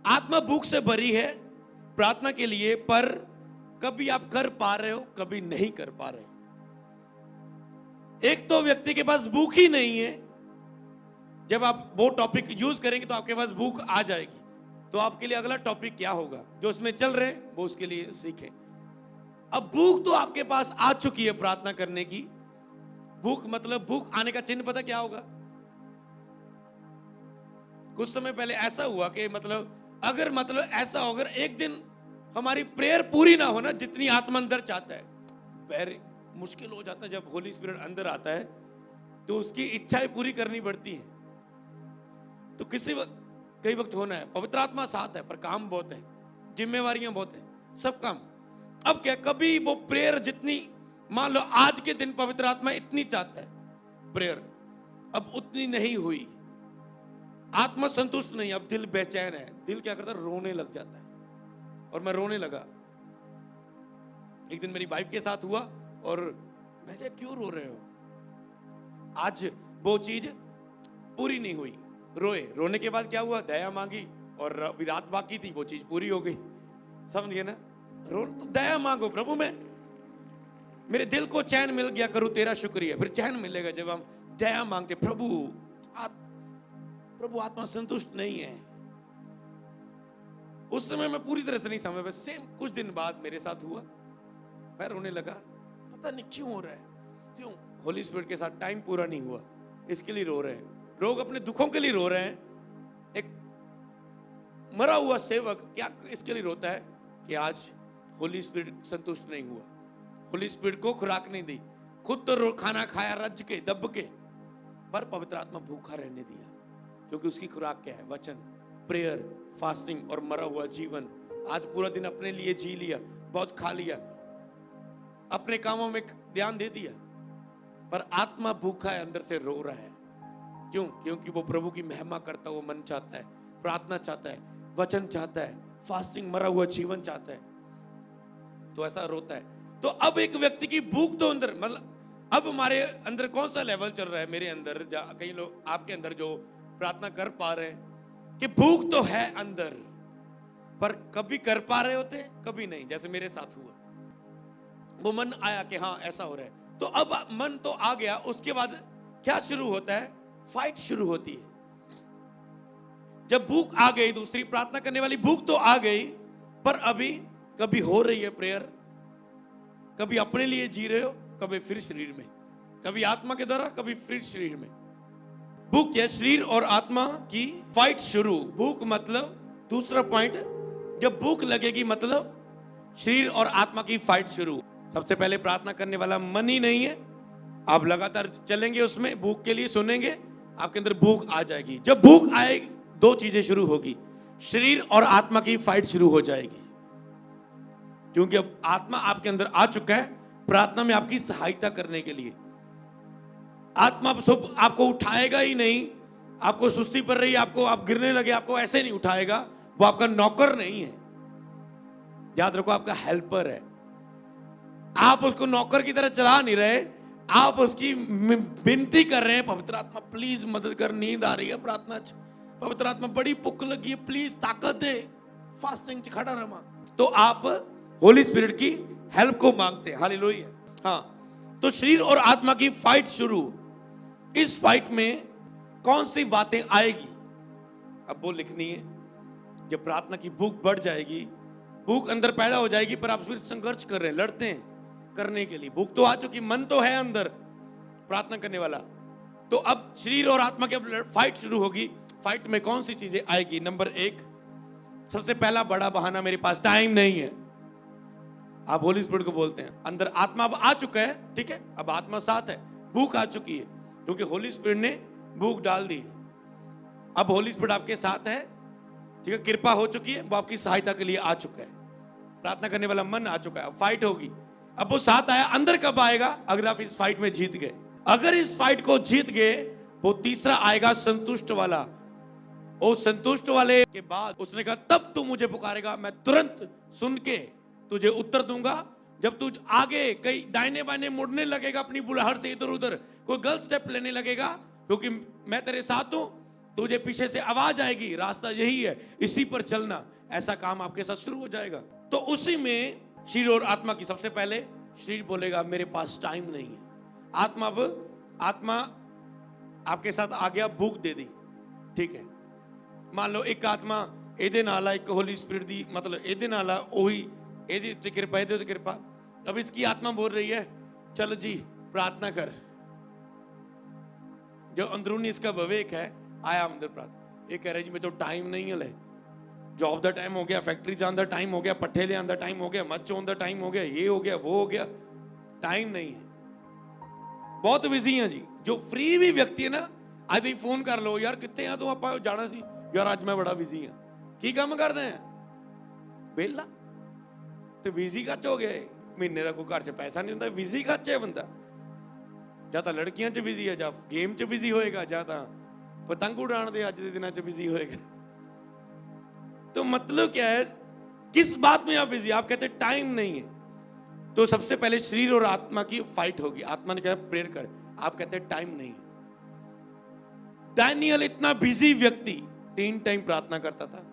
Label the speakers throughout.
Speaker 1: आत्मा भूख से भरी है प्रार्थना के लिए, पर कभी आप कर पा रहे हो, कभी नहीं कर पा रहे। एक तो व्यक्ति के पास भूख ही नहीं है। जब आप वो टॉपिक यूज करेंगे तो आपके पास भूख आ जाएगी। तो आपके लिए अगला टॉपिक क्या होगा, जो उसमें चल रहे हैं वो उसके लिए सीखें। अब भूख तो आपके पास आ चुकी है प्रार्थना करने की। भूख मतलब, भूख आने का चिन्ह पता क्या होगा? कुछ समय पहले ऐसा हुआ कि अगर ऐसा हो, अगर एक दिन हमारी प्रेयर पूरी ना हो ना, जितनी आत्मा अंदर चाहता है, वेरी मुश्किल हो जाता है। जब होली स्पिरिट अंदर आता है तो उसकी इच्छाएं पूरी करनी पड़ती हैं। तो कई वक्त होना है, पवित्र आत्मा साथ है पर काम बहुत है, जिम्मेवारियां बहुत है, सब काम। अब क्या, कभी वो प्रेयर जितनी, मान लो आज के दिन पवित्र आत्मा इतनी चाहता है प्रेयर, अब उतनी नहीं हुई, आत्मा संतुष्ट नहीं, अब दिल बेचैन है। दिल क्या करता है, रोने लग जाता है। और मैं रोने लगा। एक दिन मेरी वाइफ के साथ हुआ और मैं क्या, क्यों रो रहे हो? आज वो चीज पूरी नहीं हुई, रोए। रोने के बाद क्या हुआ, दया मांगी और अभी रात बाकी थी, वो चीज पूरी हो गई। समझिए ना, रो तो दया मांगो प्रभु में, मेरे दिल को चैन मिल गया, करूं तेरा शुक्रिया। फिर चैन मिलेगा जब हम दया मांगते। प्रभु आत्मा संतुष्ट नहीं है। उस समय मैं पूरी तरह से नहीं समझ, सेम कुछ दिन बाद मेरे साथ हुआ, मैं रोने लगा। पता नहीं क्यों हो रहा है, क्यों? होली स्पिरिट के साथ टाइम पूरा नहीं हुआ, इसके लिए रो रहे हैं। लोग अपने दुखों के लिए रो रहे हैं। एक मरा हुआ सेवक क्या इसके लिए रोता है कि आज होली स्पिरिट संतुष्ट नहीं हुआ, होली स्पिरिट को खुराक नहीं दी। खुद तो खाना खाया रज के दब के, पर पवित्र आत्मा भूखा रहने दिया, क्योंकि उसकी खुराक क्या है, वचन, प्रेयर, फास्टिंग और मरा हुआ जीवन। आज पूरा दिन अपने लिए जी लिया, बहुत खा लिया, अपने कामों में ध्यान दे दिया, पर आत्मा भूखा है, अंदर से रो रहा है। क्यों? क्योंकि वो प्रभु की महिमा करता हुआ मन चाहता है, प्रार्थना चाहता है, वचन चाहता है, फास्टिंग, मरा हुआ जीवन चाहता है, तो ऐसा रोता है। तो अब एक व्यक्ति की भूख तो अंदर, अब हमारे अंदर कौन सा लेवल चल रहा है? मेरे अंदर, कई लोग आपके अंदर जो प्रार्थना कर पा रहे हैं कि भूख तो है अंदर, पर कभी कर पा रहे होते, कभी नहीं। जैसे मेरे साथ हुआ, वो मन आया कि हाँ ऐसा हो रहा है, तो अब मन तो आ गया। उसके बाद क्या शुरू होता है? फाइट शुरू होती है। जब भूख आ गई, दूसरी प्रार्थना करने वाली भूख तो आ गई, पर अभी कभी हो रही है प्रेयर, कभी अपने लिए जी रहे हो, कभी फिर शरीर में, कभी आत्मा के द्वारा, कभी फिर शरीर में। भूख क्या? शरीर और आत्मा की फाइट शुरू। भूख मतलब, दूसरा पॉइंट, जब भूख लगेगी मतलब शरीर और आत्मा की फाइट शुरू। सबसे पहले प्रार्थना करने वाला मन ही नहीं है। आप लगातार चलेंगे उसमें, भूख के लिए सुनेंगे, आपके अंदर भूख आ जाएगी। जब भूख आएगी, दो चीजें शुरू होगी, शरीर और आत्मा की फाइट शुरू हो जाएगी। क्योंकि अब आत्मा आपके अंदर आ चुका है प्रार्थना में आपकी सहायता करने के लिए। आत्मा आपको उठाएगा ही नहीं, आपको सुस्ती पड़ रही है, आप गिरने लगे, आपको ऐसे नहीं उठाएगा। वो आपका नौकर नहीं है, याद रखो, आपका हेल्पर है। आप उसको नौकर की तरह चला नहीं रहे, आप उसकी विनती कर रहे हैं, पवित्र आत्मा प्लीज मदद कर, नींद आ रही है, प्रार्थना, पवित्र आत्मा बड़ी भूख लगी है, प्लीज ताकत दे, फास्टिंग च खड़ा रहा। तो आप होली स्पिरिट की हेल्प को मांगते हैं। हालेलुया। हाँ, तो शरीर और आत्मा की फाइट शुरू। इस फाइट में कौन सी बातें आएगी, अब वो लिखनी है। जब प्रार्थना की भूख बढ़ जाएगी, भूख अंदर पैदा हो जाएगी, पर आप फिर संघर्ष कर रहे हैं, लड़ते हैं करने के लिए। भूख तो आ चुकी, मन तो है अंदर प्रार्थना करने वाला, तो अब शरीर और आत्मा की फाइट शुरू होगी। फाइट में कौन सी चीजें आएगी? नंबर एक, सबसे पहला बड़ा बहाना, मेरे पास टाइम नहीं है। आप होली स्पिरिट को बोलते हैं, अंदर आत्मा अब आ चुका है, ठीक है, अब आत्मा साथ है, भूख आ चुकी है, क्योंकि होली स्पिरिट ने भूख डाल दी है। अब होली स्पिरिट आपके साथ है, ठीक है, कृपा हो चुकी है, वो आपकी सहायता के लिए आ चुका है, प्रार्थना करने वाला मन आ चुका है। अब फाइट होगी। अब वो साथ आया, अंदर कब आएगा? अगर आप इस फाइट में जीत गए। अगर इस फाइट को जीत गए, वो तीसरा आएगा, संतुष्ट वाला। वो संतुष्ट वाले के बाद उसने कहा, तब तू मुझे पुकारेगा, मैं तुरंत सुन के तुझे उत्तर दूंगा। जब तू आगे कहीं दाहिने बाइने मुड़ने लगेगा, अपनी बुलहर से इधर उधर कोई गलत स्टेप लेने लगेगा, क्योंकि मैं तेरे साथ हूं, तुझे पीछे से आवाज आएगी, रास्ता यही है, इसी पर चलना, ऐसा काम आपके साथ शुरू हो जाएगा। तो उसी में शरीर और आत्मा की, सबसे पहले शरीर बोलेगा मेरे पास टाइम नहीं है। आत्मा आपके साथ आ गया, भूख दे दी, ठीक है। मान लो एक आत्मा ਇਹਦੇ ਨਾਲ एक होली स्पिरिट दी, मतलब ਇਹਦੇ ਨਾਲ ਉਹੀ ਇਹਦੀ ਤੇ ਕਿਰਪਾ, ਇਹਦੇ ਤੇ किरपा। अब इसकी आत्मा बोल रही है चल जी प्रार्थना कर। जो अंदरूनी इसका विवेक है आया अंदर प्रार्थना, ये कह रहे जी मैं तो टाइम नहीं है, जॉब का टाइम हो गया, फैक्ट्री जाने का टाइम हो गया, पट्ठे ले आने का टाइम हो गया, मत चोन का टाइम हो गया, ये हो गया, वो हो गया, टाइम नहीं है, बहुत बिजी है जी। जो फ्री भी व्यक्ति है ना, आज ही फोन कर लो यार कितने हैं तू, आप जाना सी यार, आज मैं बड़ा बिजी हाँ, की काम करते हैं बेला, तो बिजी कच हो गए, महीने का कोई घर च पैसा नहीं होता, बिजी कच है बंदा, ਜਾਂ ਤਾਂ ਲੜਕੀਆਂ 'ਚ ਬਿਜ਼ੀ ਹੈ, ਜਾਂ ਗੇਮ 'ਚ ਬਿਜ਼ੀ ਹੋਏਗਾ, ਜਾਂ ਤਾਂ ਪਤੰਗ ਉਡਾਉਣ ਦੇ ਅੱਜ ਦੇ ਦਿਨਾਂ 'ਚ ਬਿਜ਼ੀ होएगा। तो मतलब क्या है, किस बात में आप बिजी, आप कहते हैं टाइम नहीं है, तो सबसे पहले शरीर और आत्मा की फाइट होगी। आत्मा ने कहा प्रेयर कर, आप कहते हैं टाइम नहीं है। दानियल इतना बिजी व्यक्ति 3 टाइम प्रार्थना करता था।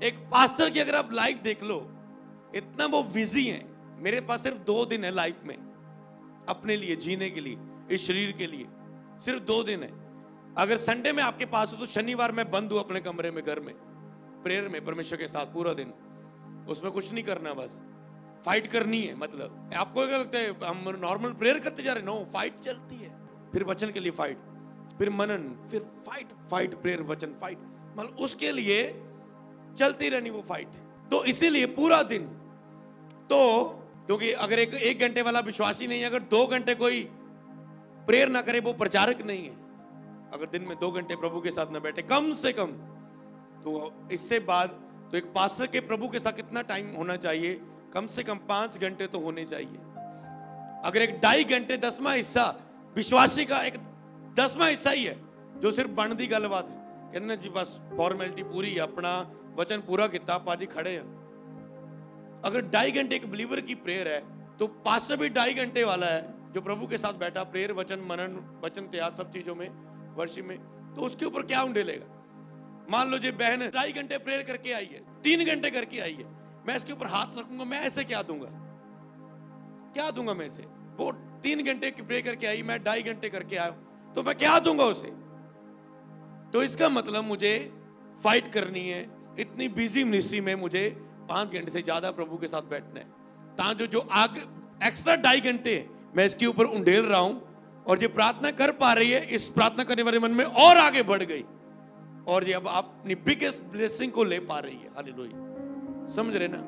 Speaker 1: एक पास्टर की अगर आप लाइफ देख लो, इतना वो बिजी है। मेरे पास सिर्फ 2 दिन है लाइफ में अपने लिए जीने के लिए, इस शरीर के लिए सिर्फ 2 दिन है। अगर संडे में आपके पास हो तो शनिवार में बंद हूं अपने कमरे में, घर में, प्रेयर में परमेश्वर के साथ पूरा दिन, उसमें कुछ नहीं करना, बस फाइट करनी है। मतलब आपको क्या लगता है हम नॉर्मल प्रेयर करते जा रहे? नो, फाइट चलती है। फिर वचन के लिए फाइट, फिर मनन, फिर फाइट, फाइट, प्रेयर, वचन, फाइट, मतलब उसके लिए चलती रहनी वो फाइट। तो इसीलिए पूरा दिन, तो क्योंकि अगर एक घंटे वाला विश्वासी नहीं है, अगर 2 घंटे कोई प्रेयर ना करे वो प्रचारक नहीं है। अगर दिन में 2 घंटे प्रभु के साथ ना बैठे कम से कम, तो इससे बाद तो एक पास्टर के प्रभु के साथ कितना टाइम होना चाहिए? कम से कम 5 घंटे तो होने चाहिए। अगर एक 2.5 घंटे 10वां हिस्सा विश्वासी का, एक 10वां हिस्सा ही है जो सिर्फ बन दी गलबात है, कहना जी बस फॉर्मेलिटी पूरी है, अपना वचन पूरा किया, पाजी खड़े हैं। अगर 2.5 घंटे एक बिलीवर की प्रेयर है, तो पास्टर भी 2.5 घंटे वाला है जो प्रभु के साथ बैठा, प्रेयर, वचन, मनन, वचन त्याग, सब चीजों में, वर्शिप में, तो उसके ऊपर क्या उंडेलेगा? मान लो जी बहन 2.5 घंटे प्रेयर करके आई है, 3 घंटे करके आई है, मैं इसके ऊपर हाथ रखूंगा, मैं ऐसे क्या दूंगा? क्या दूंगा मैं इसे? वो 3 घंटे की प्रेयर करके आई, मैं 2.5 घंटे करके आया, तो मैं क्या दूंगा उसे? तो इसका मतलब मुझे फाइट करनी है। इतनी बिजी मिनिस्ट्री में मुझे 5 घंटे से ज्यादा प्रभु के साथ बैठना है, ताकि जो आग एक्स्ट्रा 2.5 घंटे मैं इसके ऊपर उंडेल रहा हूं, और ये प्रार्थना कर पा रही है, इस प्रार्थना करने वाले मन में और आगे बढ़ गई, और ये अब अपनी बिगेस्ट ब्लेसिंग को ले पा रही है। हालेलुया, समझ रहे ना?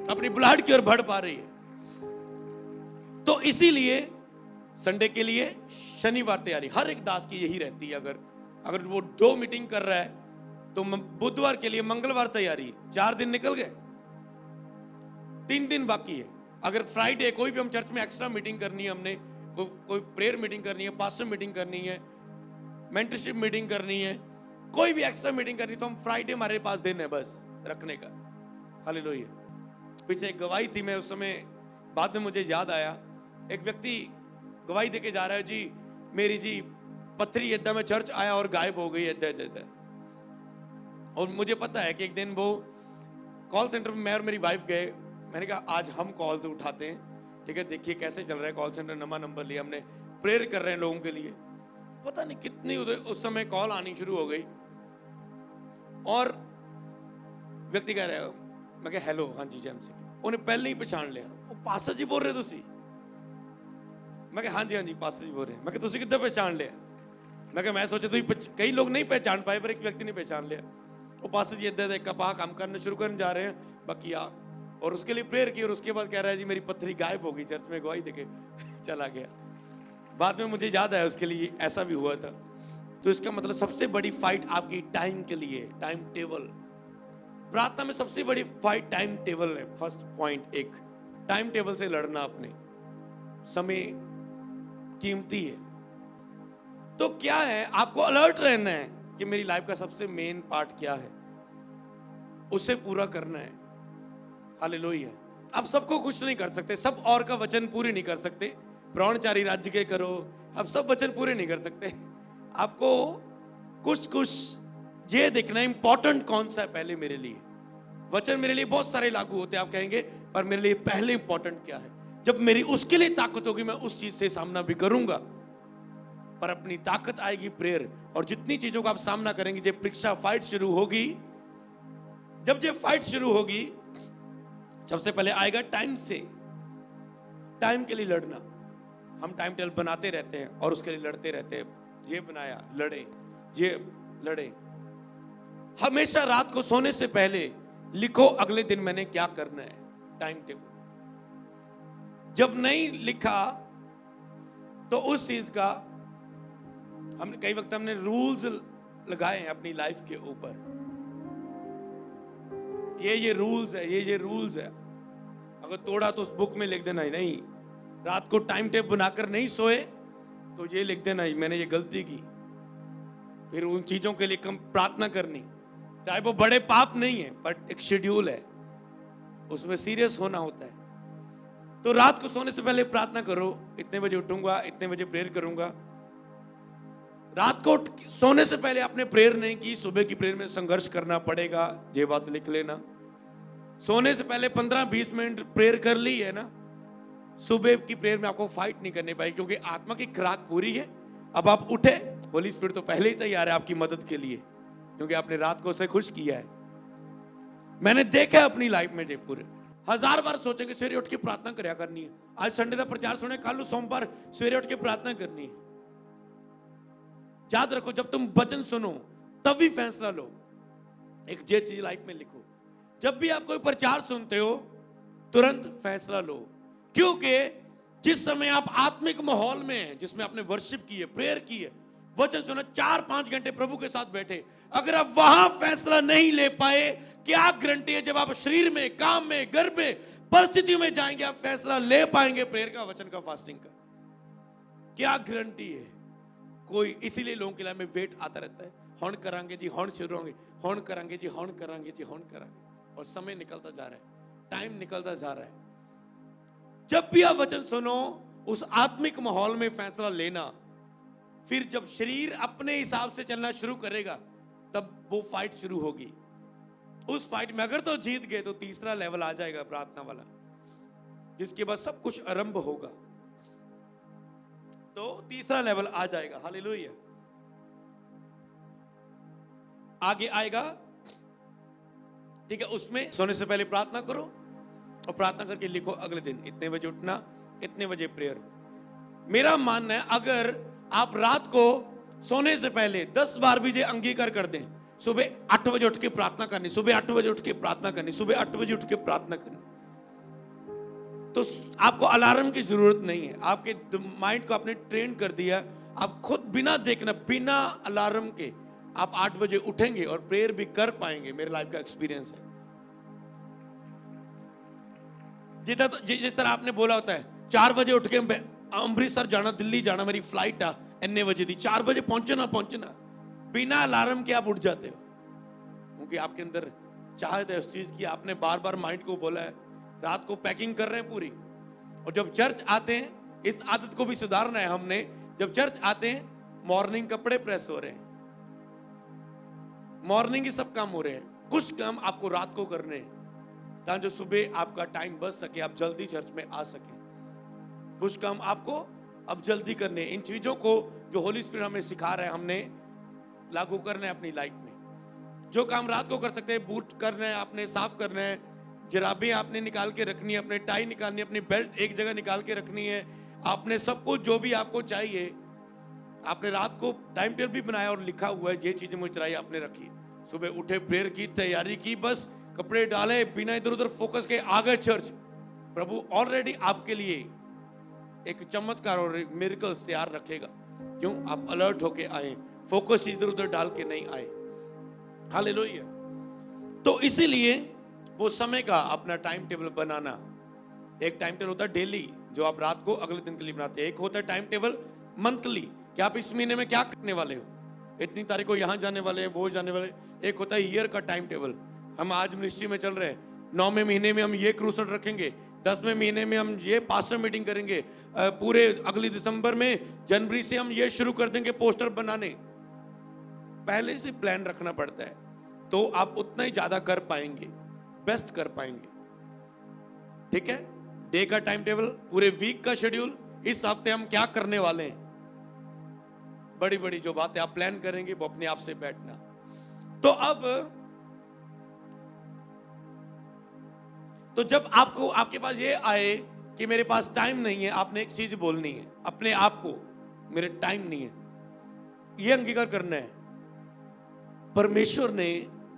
Speaker 1: अपनी बुलाहट की ओर बढ़ पा रही है। तो इसीलिए संडे के लिए शनिवार तैयारी हर एक दास की यही रहती है। अगर वो 2 मीटिंग कर रहा है तो बुधवार के लिए मंगलवार तैयारी, 4 दिन निकल गए, 3 दिन बाकी है। अगर फ्राइडे कोई भी हम चर्च में एक्स्ट्रा मीटिंग करनी है, हमने कोई प्रेयर मीटिंग करनी है, पास्टर मीटिंग करनी है, मेंटरशिप मीटिंग करनी है, कोई भी एक्स्ट्रा मीटिंग करनी, तो हम फ्राइडे हमारे पास दिन है बस रखने का। हालेलुया। पीछे एक गवाही थी, मैं उस समय बाद में मुझे याद आया, एक व्यक्ति गवाही देके जा रहा है, जी मेरी जी पत्थरी इतना में चर्च आया और गायब हो गई इतना। और मुझे पता है कि एक दिन वो कॉल सेंटर में मैं और मेरी वाइफ गए, मैंने कहा आज हम कॉल से उठाते हैं, ठीक है, देखिए कैसे चल रहा है कॉल सेंटर, नया नंबर लिया हमने, प्रेयर कर रहे हैं लोगों के लिए। पता नहीं कितनी उस समय कॉल आनी शुरू हो गई, और व्यक्ति कह रहे हो, मैं कहा हेलो, हाँ जी जैम से, उन्हें पहले ही पहचान लिया, वो पास्टर जी बोल रहे तुसी? मैं कहा हाँ जी पास्टर जी बोल रहे हैं। मैं कहा तुसी कितना पहचान लिया? मैं कहा मैं सोचे तो कई लोग नहीं पहचान पाए, पर एक व्यक्ति ने पहचान लिया। वो पास्टर जी इधर कपा काम करने शुरू करने जा रहे हैं, बाकी आ, और उसके लिए प्रेयर की, और उसके बाद कह रहा है जी मेरी पत्थरी गायब हो गई, चर्च में गवाही देके चला गया। बाद में मुझे याद आया उसके लिए ऐसा भी हुआ था। तो इसका मतलब सबसे बड़ी फाइट आपकी टाइम के लिए, टाइम टेबल। प्रार्थना में सबसे बड़ी फाइट टाइम टेबल है। फर्स्ट पॉइंट, एक टाइम टेबल से लड़ना। अपने समय कीमती है, तो क्या है, आपको अलर्ट रहना है कि मेरी लाइफ का सबसे मेन पार्ट क्या है, उसे पूरा करना है। हालेलुया। आप सबको खुश नहीं कर सकते, सब और का वचन पूरे नहीं कर सकते, ब्रह्मचारी राज्य के करो, अब सब वचन पूरे नहीं कर सकते, आपको कुछ कुछ ये देखना इंपॉर्टेंट कौन सा है पहले मेरे लिए। वचन मेरे लिए बहुत सारे लागू होते हैं, आप कहेंगे पर मेरे लिए पहले इंपॉर्टेंट क्या है। जब मेरी उसके लिए ताकत होगी मैं उस चीज से सामना भी करूंगा, पर अपनी ताकत आएगी प्रेयर। और जितनी चीजों का आप सामना करेंगे, जब परीक्षा फाइट शुरू होगी, जब ये फाइट शुरू होगी, सबसे पहले आएगा टाइम से, टाइम के लिए लड़ना। हम टाइम टेबल बनाते रहते हैं और उसके लिए लड़ते रहते हैं। ये बनाया, लड़े, ये लड़े। हमेशा रात को सोने से पहले लिखो अगले दिन मैंने क्या करना है, टाइम टेबल। जब नहीं लिखा तो उस चीज का हमने कई वक्त हमने रूल्स लगाए हैं अपनी लाइफ के ऊपर। ये रूल्स है, ये रूल्स है, अगर तोड़ा तो उस बुक में लिख देना ही नहीं। रात को टाइम टेबल बनाकर नहीं सोए तो ये लिख देना ही मैंने ये गलती की। फिर उन चीजों के लिए कम प्रार्थना करनी, चाहे वो बड़े पाप नहीं है पर एक शेड्यूल है, उसमें सीरियस होना होता है। तो रात को सोने से पहले प्रार्थना करो, इतने बजे उठूंगा, इतने बजे प्रेयर करूंगा। रात को सोने से पहले आपने प्रेयर नहीं की, सुबह की प्रेयर में संघर्ष करना पड़ेगा, ये बात लिख लेना। सोने से पहले 15-20 मिनट प्रेयर कर ली है ना, सुबह की प्रेयर में आपको फाइट नहीं करनी पाएगी, क्योंकि आत्मा की खुराक पूरी है। अब आप उठे, होली स्पिरिट तो पहले ही तैयार है आपकी मदद के लिए, क्योंकि आपने रात को उसे खुश किया है। मैंने देखा अपनी लाइफ में, पूरे 1000 बार सोचेंगे सवेरे उठ के प्रार्थना करया करनी है। आज संडे का प्रचार सुने, कल सोमवार सवेरे उठ के प्रार्थना करनी है। याद रखो, जब तुम वचन सुनो तब भी फैसला लो। एक जे चीज लाइफ में लिखो, जब भी आप कोई प्रचार सुनते हो तुरंत फैसला लो, क्योंकि जिस समय आप आत्मिक माहौल में हैं, जिसमें आपने वर्शिप की है, प्रेयर की है, वचन सुना, 4-5 घंटे प्रभु के साथ बैठे, अगर आप वहां फैसला नहीं ले पाए, क्या गारंटी है जब आप शरीर में, काम में, घर में, परिस्थितियों में जाएंगे आप फैसला ले पाएंगे प्रेयर का, वचन का, फास्टिंग का? क्या गारंटी है? कोई। इसीलिए लोगों के लिए में वेट आता रहता है, हॉर्न करांगे जी, हॉर्न शुरू होंगे, हॉर्न करांगे जी, हॉर्न करांगे जी, हॉर्न करांगे, और समय निकलता जा रहा है, टाइम निकलता जा रहा है। जब भी आप वचन सुनो, उस आत्मिक माहौल में फैसला लेना। फिर जब शरीर अपने हिसाब से चलना शुरू करेगा, तब वो फाइट शुरू होगी। उस फाइट में अगर तो जीत गए तो तीसरा लेवल आ जाएगा प्रार्थना वाला, जिसके बाद सब कुछ आरंभ होगा। तो तीसरा लेवल आ जाएगा। हालेलुया। आगे आएगा, ठीक है। उसमें सोने से पहले प्रार्थना करो और प्रार्थना करके लिखो अगले दिन इतने बजे उठना, इतने बजे प्रेयर। मेरा मानना है अगर आप रात को सोने से पहले 10 बार भी ये अंगीकार कर दें, सुबह 8 बजे उठ के प्रार्थना करनी, सुबह 8 बजे उठ के प्रार्थना करनी, सुबह 8 बजे उठ के प्रार्थना करनी, तो आपको अलार्म की जरूरत नहीं है। आपके माइंड को आपने ट्रेन कर दिया, आप खुद बिना देखना, बिना अलार्म के आप 8 बजे उठेंगे और प्रेयर भी कर पाएंगे। मेरे लाइफ का एक्सपीरियंस है। जिस तरह आपने बोला होता है 4 बजे उठ के अमृतसर जाना, दिल्ली जाना, मेरी फ्लाइट आ इतने बजे थी, 4 बजे पहुंचना, बिना अलार्म के आप उठ जाते हो, क्योंकि आपके अंदर चाहत है उस चीज की। आपने बार बार माइंड को बोला है, रात को पैकिंग कर रहे हैं पूरी। और जब चर्च आते हैं, इस आदत को भी सुधारना है हमने। जब चर्च आते हैं, मॉर्निंग कपड़े प्रेस हो रहे हैं, मॉर्निंग ही सब काम हो रहे हैं। कुछ काम आपको रात को करने हैं, ताकि जो सुबह आपका टाइम बच सके, आप जल्दी चर्च में आ सके। कुछ काम आपको अब जल्दी करने। इन चीजों को जो होली स्पिरिट हमें सिखा रहा है, हमने लागू करना है अपनी लाइफ में। जो काम रात को कर सकते हैं, बूट करना है, आपने साफ करना है, जराबें आपने निकाल के रखनी है, अपने टाई निकालनी है, अपनी बेल्ट एक जगह निकाल के रखनी है, आपने सब कुछ जो भी आपको चाहिए, आपने रात को टाइम टेबल भी बनाया और लिखा हुआ है, ये चीजें मुझे चाहिए, आपने रखी। सुबह उठे, प्रेयर की, तैयारी की, बस कपड़े डाले, बिना इधर उधर फोकस के आ गए चर्च। प्रभु ऑलरेडी आपके लिए एक चमत्कार और मिरेकल्स तैयार रखेगा। क्यों? आप अलर्ट होके आए, फोकस इधर उधर डाल के नहीं आए। हालेलुया। तो इसीलिए वो समय का अपना टाइम टेबल बनाना। एक टाइम टेबल होता है डेली, जो आप रात को अगले दिन के लिए बनाते हैं। एक होता है टाइम टेबल मंथली, कि आप इस महीने में क्या करने वाले हो, इतनी तारीख को यहां जाने वाले हैं, वो जाने वाले। एक होता है ईयर का टाइम टेबल, हम आज मिनिस्ट्री में चल रहे हैं, 9वें महीने में हम ये क्रूसेड रखेंगे, 10वें महीने में हम ये पास्टर मीटिंग करेंगे, पूरे अगले दिसंबर में, जनवरी से हम ये शुरू कर देंगे पोस्टर बनाने। पहले से प्लान रखना पड़ता है, तो आप उतना ही ज्यादा कर पाएंगे, बेस्ट कर पाएंगे। ठीक है, डे का टाइम टेबल, पूरे वीक का शेड्यूल, इस हफ्ते हम क्या करने वाले हैं, बड़ी बड़ी जो बातें आप प्लान करेंगे वो अपने आप से बैठना। तो अब तो जब आपको आपके पास ये आए कि मेरे पास टाइम नहीं है, आपने एक चीज बोलनी है अपने आप को, मेरे टाइम नहीं है, ये अंगीकार करना है। परमेश्वर ने,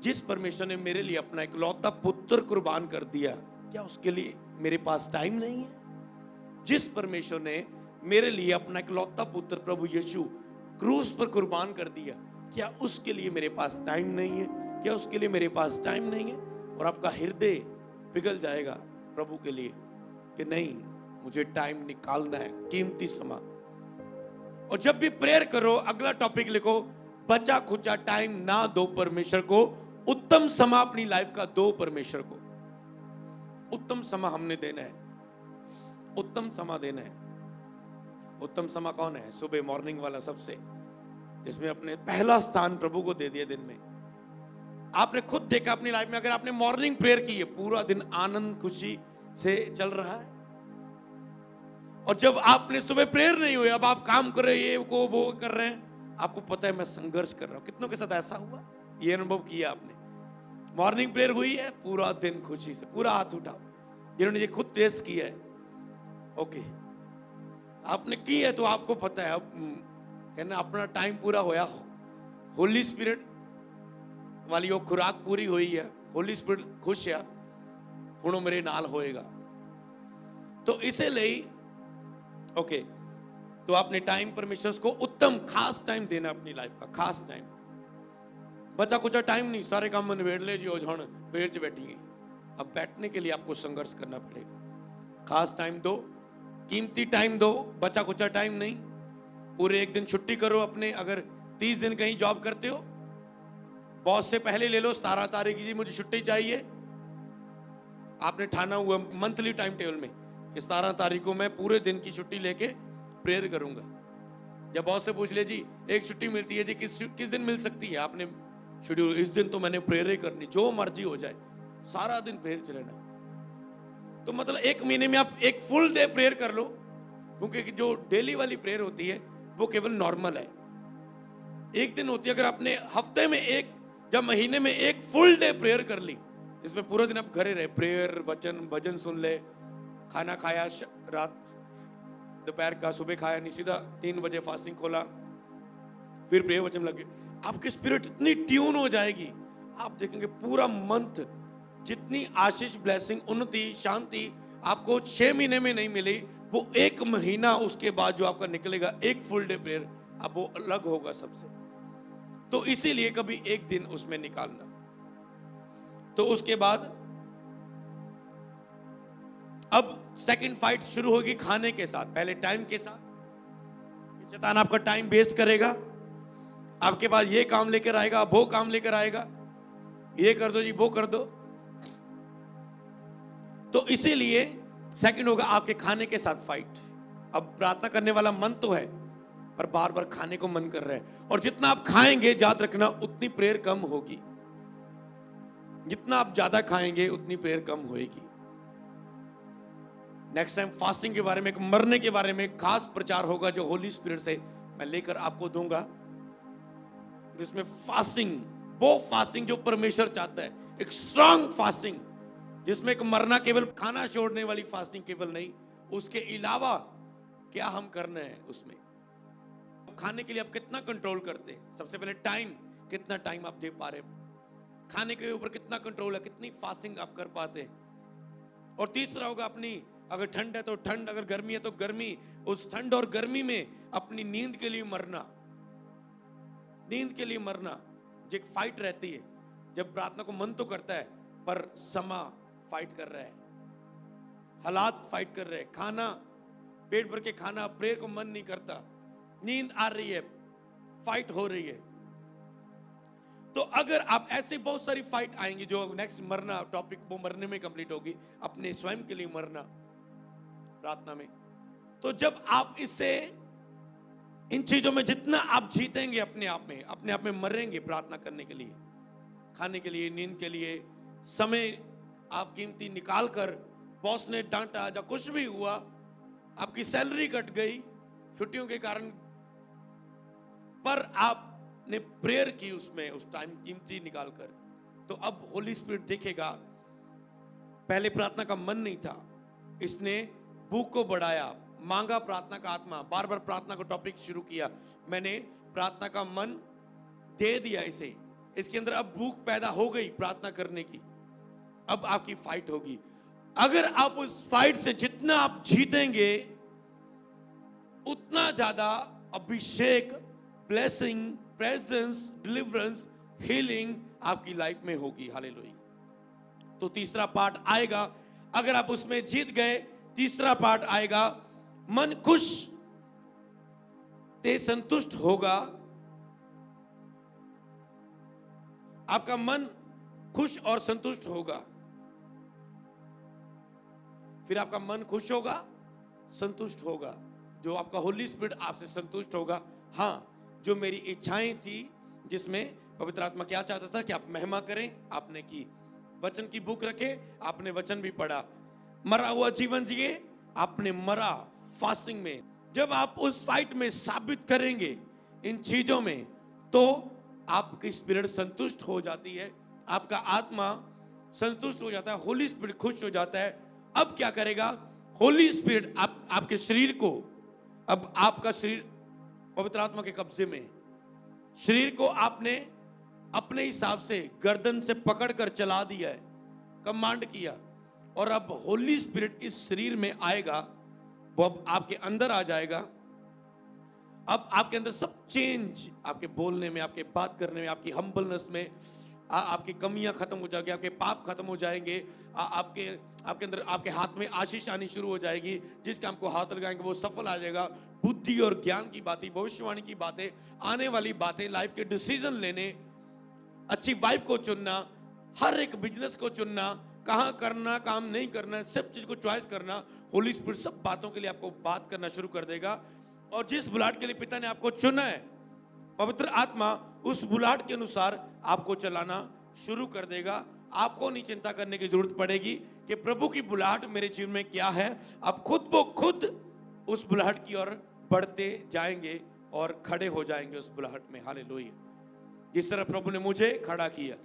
Speaker 1: जिस परमेश्वर ने मेरे लिए अपना इकलौता पुत्र कुर्बान कर दिया, क्या उसके लिए मेरे पास टाइम नहीं है? जिस परमेश्वर ने मेरे लिए अपना इकलौता पुत्र प्रभु यीशु क्रूस पर कुर्बान कर दिया, क्या उसके लिए मेरे पास टाइम नहीं है? क्या उसके लिए मेरे पास टाइम नहीं है? और आपका हृदय पिघल जाएगा प्रभु के लिए कि नहीं, मुझे टाइम निकालना है, कीमती समय। और जब भी प्रेयर करो, अगला टॉपिक लिखो, बचा खुचा टाइम ना दो परमेश्वर को, उत्तम समय अपनी लाइफ का दो परमेश्वर को। उत्तम समय हमने देना है, उत्तम समय देना है। उत्तम समय कौन है? सुबह मॉर्निंग वाला, सबसे जिसमें अपने पहला स्थान प्रभु को दे दिया दिन में। आपने खुद देखा अपनी लाइफ में, अगर आपने मॉर्निंग प्रेयर की है, पूरा दिन आनंद खुशी से चल रहा है। और जब आपने सुबह प्रेयर नहीं हुई, अब आप काम कर रहे हैं, ये को वो कर रहे हैं, आपको पता है मैं संघर्ष कर रहा हूं। कितनों के साथ ऐसा हुआ, ये अनुभव किया आपने? मॉर्निंग प्रेयर हुई है, पूरा दिन खुशी से, पूरा हाथ उठाओ जिन्होंने ये खुद टेस्ट किया है। ओके, आपने की है तो आपको पता है। अब कहना अपना टाइम पूरा होया, होली स्पिरिट वाली वो खुराक पूरी हुई है, होली स्पिरिट खुश है, हुण मेरे नाल होएगा। तो इसीलिए ओके, तो आपने टाइम परमेश्वर को उत्तम खास टाइम देना, अपनी लाइफ का खास टाइम। बचा कुछ टाइम नहीं, सारे काम निबेड़ ले जी, हुण पेड़ च बैठिए। अब बैठने के लिए आपको संघर्ष करना पड़ेगा। खास टाइम दो, कीमती टाइम दो, बचा कुचा टाइम नहीं। पूरे एक दिन छुट्टी करो अपने, अगर 30 दिन कहीं जॉब करते हो, बॉस से पहले ले लो 17 तारीख की, मुझे छुट्टी चाहिए। आपने ठाना हुआ मंथली टाइम टेबल में कि 17 तारीख को मैं पूरे दिन की छुट्टी लेके प्रेयर करूंगा। या बॉस से पूछ ले जी, एक छुट्टी मिलती है जी, किस दिन मिल सकती है? आपने शेड्यूल, इस दिन तो मैंने प्रेयर ही करनी, जो मर्जी हो जाए, सारा दिन प्रेयर चलेना। तो मतलब एक महीने में आप एक फुल डे प्रेयर कर लो, क्योंकि जो डेली वाली प्रेयर होती है वो केवल नॉर्मल है। एक दिन होती है, अगर आपने हफ्ते में एक, जब महीने में एक फुल डे प्रेयर कर ली, इसमें पूरा दिन आप घरे रहे, प्रेयर, वचन, भजन सुन ले, खाना खाया रात दोपहर का, सुबह खाया नहीं, सीधा 3 बजे फास्टिंग खोला, फिर प्रेयर वचन लगे, आपकी स्पिरिट इतनी ट्यून हो जाएगी, आप देखेंगे पूरा मंथ जितनी आशीष, ब्लेसिंग, उन्नति, शांति आपको 6 महीने में नहीं मिली, वो 1 महीना उसके बाद जो आपका निकलेगा, एक फुल डे प्रेयर, अब वो अलग होगा सबसे। तो इसीलिए कभी एक दिन उसमें निकालना। तो उसके बाद अब सेकंड फाइट शुरू होगी खाने के साथ, पहले टाइम के साथ। शैतान आपका टाइम वेस्ट करेगा, आपके पास ये काम लेकर आएगा, वो काम लेकर आएगा, ये कर दो जी, वो कर दो। तो इसीलिए सेकंड होगा आपके खाने के साथ फाइट। अब प्रार्थना करने वाला मन तो है, पर बार बार खाने को मन कर रहा है, और जितना आप खाएंगे, याद रखना, उतनी प्रेयर कम होगी। जितना आप ज्यादा खाएंगे उतनी प्रेयर कम होएगी। नेक्स्ट टाइम फास्टिंग के बारे में, मरने के बारे में खास प्रचार होगा, जो होली स्पिरिट से मैं लेकर आपको दूंगा, जिसमें फास्टिंग, वो फास्टिंग जो परमेश्वर चाहता है, एक स्ट्रांग फास्टिंग, जिसमें एक मरना, केवल खाना छोड़ने वाली फास्टिंग केवल नहीं, उसके अलावा क्या हम करना है उसमें। खाने के लिए आप कितना कंट्रोल करते हैं? सबसे पहले टाइम, कितना टाइम आप दे पा रहे हैं खाने के ऊपर, कितना कंट्रोल है, कितनी फास्टिंग आप कर पाते हैं। और तीसरा होगा अपनी, अगर ठंड है तो ठंड, अगर गर्मी है तो गर्मी, उस ठंड और गर्मी में अपनी नींद के लिए मरना, नींद के लिए मरना। जो एक फाइट रहती है, जब प्रार्थना को मन तो करता है, पर समा फाइट कर रहा है, हालात फाइट कर रहे हैं, खाना पेट भर के खाना, प्रेयर को मन नहीं करता, नींद आ रही है, फाइट हो रही है। तो अगर आप ऐसे बहुत सारी फाइट आएंगी, जो नेक्स्ट मरना टॉपिक वो मरने में कंप्लीट होगी, अपने स्वयं के लिए मरना प्रार्थना में। तो जब आप इससे इन चीजों में जितना आप जीतेंगे अपने आप में मरेंगे प्रार्थना करने के लिए, खाने के लिए, नींद के लिए, समय आप कीमती निकाल कर, बॉस ने डांटा या कुछ भी हुआ, आपकी सैलरी कट गई छुट्टियों के कारण, पर आपने प्रेयर की उसमें उस टाइम कीमती निकाल कर, तो अब होली स्पिरिट देखेगा। पहले प्रार्थना का मन नहीं था, इसने भूख को बढ़ाया, मांगा प्रार्थना का आत्मा, बार बार प्रार्थना का टॉपिक शुरू किया, मैंने प्रार्थना का मन दे दिया इसे, इसके अंदर अब भूख पैदा हो गई प्रार्थना करने की। अब आपकी फाइट होगी। अगर आप उस फाइट से जितना आप जीतेंगे, उतना ज्यादा अभिषेक, ब्लेसिंग, प्रेजेंस, डिलीवरेंस, हीलिंग आपकी लाइफ में होगी। हालेलुया। तो तीसरा पार्ट आएगा, अगर आप उसमें जीत गए, तीसरा पार्ट आएगा, मन खुश ते संतुष्ट होगा। आपका मन खुश और संतुष्ट होगा। फिर आपका मन खुश होगा, संतुष्ट होगा, जो आपका होली स्पिरिट आपसे संतुष्ट होगा। हाँ, जो मेरी इच्छाएं थी, जिसमें पवित्र आत्मा क्या चाहता था कि आप महिमा करें, आपने की। वचन की बुक रखे, आपने वचन भी पढ़ा। मरा हुआ जीवन जिए, आपने मरा फास्टिंग में। जब आप उस फाइट में साबित करेंगे इन चीजों में, तो आपकी स्पिरिट संतुष्ट हो जाती है, आपका आत्मा संतुष्ट हो जाता है, होली स्पिरिट खुश हो जाता है। अब क्या करेगा होली स्पिरिट? आपके शरीर को, अब आपका शरीर पवित्र आत्मा के कब्जे में, शरीर को आपने अपने हिसाब से गर्दन से पकड़कर चला दिया है, कमांड किया, और अब होली स्पिरिट इस शरीर में आएगा, वो अब आपके अंदर आ जाएगा। अब आपके अंदर सब चेंज, आपके बोलने में, आपके बात करने में, आपकी हम्बलनेस में, आपकी कमियां खत्म हो जाएगी, आपके पाप खत्म हो जाएंगे, आपके अंदर, आपके हाथ में आशीष आनी शुरू हो जाएगी। जिस काम को हाथ लगाएंगे वो सफल आ जाएगा। बुद्धि और ज्ञान की बातें, भविष्यवाणी की बातें, आने वाली बातें, लाइफ के डिसीजन लेने, अच्छी वाइफ को चुनना, हर एक बिजनेस को चुनना, कहां करना, काम नहीं करना, सब चीज को चॉइस करना, होली स्पिरिट सब बातों के लिए आपको बात करना शुरू कर देगा। और जिस बुलाहट के लिए पिता ने आपको चुना है, पवित्र आत्मा उस बुलाहट के अनुसार आपको चलाना शुरू कर देगा। आपको नहीं चिंता करने की जरूरत पड़ेगी कि प्रभु की बुलाहट मेरे जीवन में क्या है। आप खुद ब खुद उस बुलाहट की ओर बढ़ते जाएंगे और खड़े हो जाएंगे उस बुलाहट में। हालेलुया। जिस तरह प्रभु ने मुझे खड़ा किया,